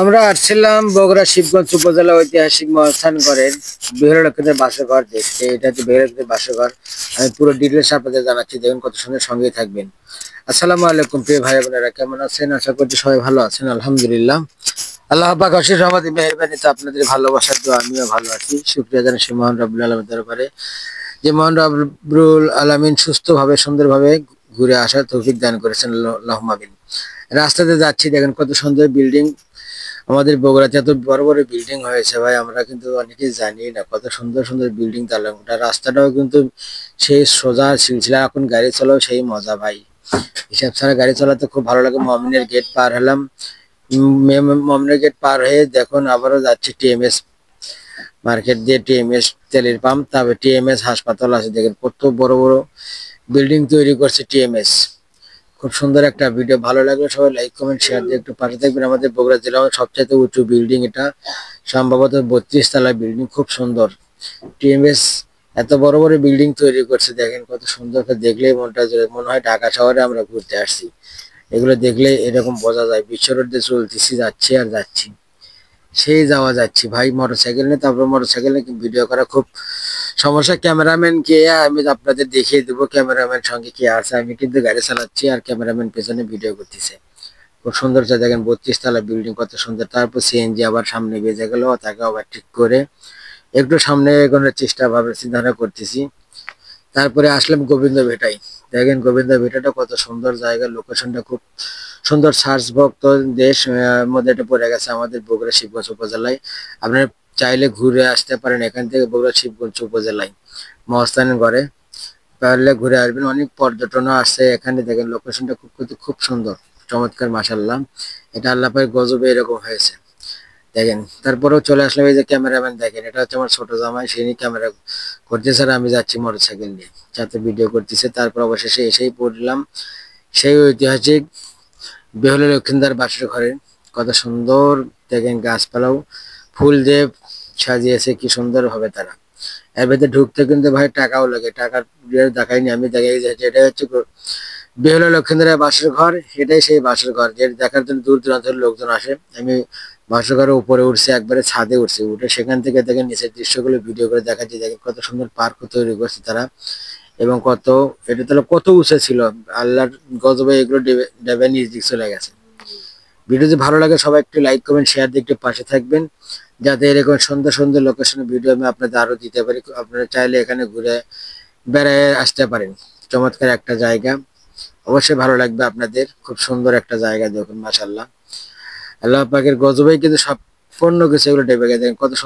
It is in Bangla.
আমরা আসছিলাম বগুড়া শিবগঞ্জ উপজেলা ঐতিহাসিক মহাস্থানগড়ের বিহরলক্ষিতের বাসঘর দেখতে। এটা হচ্ছে বিহরলক্ষিতের বাসঘর। আমি পুরো ডিটেলস আপনাদের জানাচ্ছি, দেখুন কত সুন্দর, সঙ্গেই থাকবেন। আসসালামু আলাইকুম প্রিয় ভাই বোনেরা, কেমন আছেন? আশা করছি সবাই ভালো আছেন, আলহামদুলিল্লাহ। আল্লাহ পাক অশেষ রহমতে মেহেরবানিতে আপনাদের ভালোবাসার দোয়া আমিও ভালো আছি। শুকরিয়া জানাই সেই মহান রব্বুল আলামিনের দরবারে, যে মহান রব্বুল আলামিন সুস্থভাবে সুন্দরভাবে ঘুরে আসার তৌফিক দান করেছেন। আল্লাহুম্মা আমিন। রাস্তাতে যাচ্ছি, দেখেন কত সুন্দর বিল্ডিং। আমাদের বগুড়াতে এত বড় বড় বিল্ডিং হয়েছে ভাই, আমরা কিন্তু অনেকেই জানি না কত সুন্দর সুন্দর বিল্ডিং। তাহলে রাস্তাটাও কিন্তু সেই সোজা সিলসিলা, এখন গাড়ি চালাও সেই মজা ভাই। হিসাব ছাড়া গাড়ি চালাতে খুব ভালো লাগে। মমিনের গেট পার হলাম, মমিনের গেট পার হয়ে দেখুন আবারও যাচ্ছি টিএমএস মার্কেট দিয়ে, টিএমএস তেলের পাম্প, তারপরে টিএমএস হাসপাতাল আছে। দেখেন কত বড় বড় বিল্ডিং তৈরি করছে টিএমএস। খুব সুন্দর একটা ভিডিও। ভালো লাগলে সবাই লাইক কমেন্ট শেয়ার দিয়ে একটু পাশে থাকবেন। আমাদের বগুড়া জেলার সবচেয়ে উঁচু বিল্ডিং এটা, সম্ভবত 32 তলা বিল্ডিং, খুব সুন্দর। টিএমএস এত বড় বড় বিল্ডিং তৈরি করছে, দেখেন কত সুন্দর। দেখলেই মনটা মনে হয় ঢাকা শহরে আমরা ঘুরতে আসছি। এগুলো দেখলে এরকম বোঝা যায় বিশ্ব রোড দিয়ে চলতেছি, যাচ্ছি আর যাচ্ছি, সেই যাওয়া যাচ্ছি ভাই। মোটরসাইকেল নিয়ে, তারপর মোটরসাইকেল নিয়ে ভিডিও করা খুব সমস্যা। ক্যামেরাম্যান কে আমি আপনাদের দেখিয়ে দেবো, ক্যামেরাম্যান সঙ্গে কে আছে। আমি কিন্তু গাড়ি চালাচ্ছি আর ক্যামেরাম্যান পেছনে ভিডিও করতেছে। খুব সুন্দর দেখেন 32 তলা বিল্ডিং, কত সুন্দর। তারপর সিএনজি আবার সামনে বেজে গেল, তাকে আবার ঠিক করে একটু সামনে এগোনোর চেষ্টা ভাবে চিন্তা করতেছি। তারপরে আসলাম গোবিন্দ ভেটাই। দেখেন গোবিন্দ ভেটাটা কত সুন্দর জায়গা, লোকেশনটা খুব সুন্দর। সার্চ ভক্ত দেশ মধ্যে এটা পড়ে গেছে আমাদের বগুড়া শিবগঞ্জ উপজেলায়। আপনারা চাইলে ঘুরে আসতে পারেন এখান থেকে বগুড়া শিবগঞ্জ উপজেলায় মহাস্থান ঘরে, পারলে ঘুরে আসবেন। অনেক পর্যটনও আসছে এখানে। দেখেন লোকেশনটা খুব খুব সুন্দর, চমৎকার, মাশাআল্লাহ। এটা আল্লাহ পাকের গজবে এরকম হয়েছে দেখেন। তারপরেও চলে আসলাম, এই যে ক্যামেরাম্যান দেখেন, এটা হচ্ছে আমার ছোট জামাই, সে ক্যামেরা করতেছে আর আমি যাচ্ছি মোটরসাইকেল নিয়ে, যাতে ভিডিও করতেছে। তারপর অবশেষে এসেই পড়লাম সেই ঐতিহাসিক বেহুলা লক্ষিন্দার বাসর ঘরে। কত সুন্দর দেখেন, গাছপালাও ফুল দিয়ে সাজিয়েছে কি সুন্দর ভাবে তারা। এর ভেতরে ঢুকতে কিন্তু ভাই টাকাও লাগে, টাকা দেখাইনি আমি, দেখাই যাচ্ছে। এটা হচ্ছে বেহুলা লক্ষিন্দারের বাসর ঘর। এটাই সেই বাসর ঘর যে দেখার জন্য দূর দূরান্তের লোকজন আসে। আমি বাসর ঘরের উপরে উঠছি, একবারে ছাদে উঠছি, উঠে সেখান থেকে দেখেন নিচের দৃশ্যগুলো ভিডিও করে দেখাচ্ছি। দেখেন কত সুন্দর পার্ক তৈরি করছে তারা, এবং কত, এটা তাহলে কত উঁচু ছিল। আল্লাহর গজবে এগুলো ডেবে নিজ দিক চলে গেছে। ভিডিও যদি ভালো লাগে সবাই একটু লাইক কমেন্ট শেয়ার দিয়ে একটু পাশে থাকবেন, যাতে এরকম সুন্দর সুন্দর লোকেশনের ভিডিও আমি আপনাদের আরো দিতে পারি। আপনারা চাইলে এখানে ঘুরে বেড়ায় আসতে পারেন। চমৎকার একটা জায়গা, অবশ্যই ভালো লাগবে আপনাদের। খুব সুন্দর একটা জায়গা দেখুন, মাশাআল্লাহ। আল্লাহ পাকের গজবেই কিন্তু সম্পূর্ণ কিছু এগুলো ডেবে গেছে, কত সুন্দর।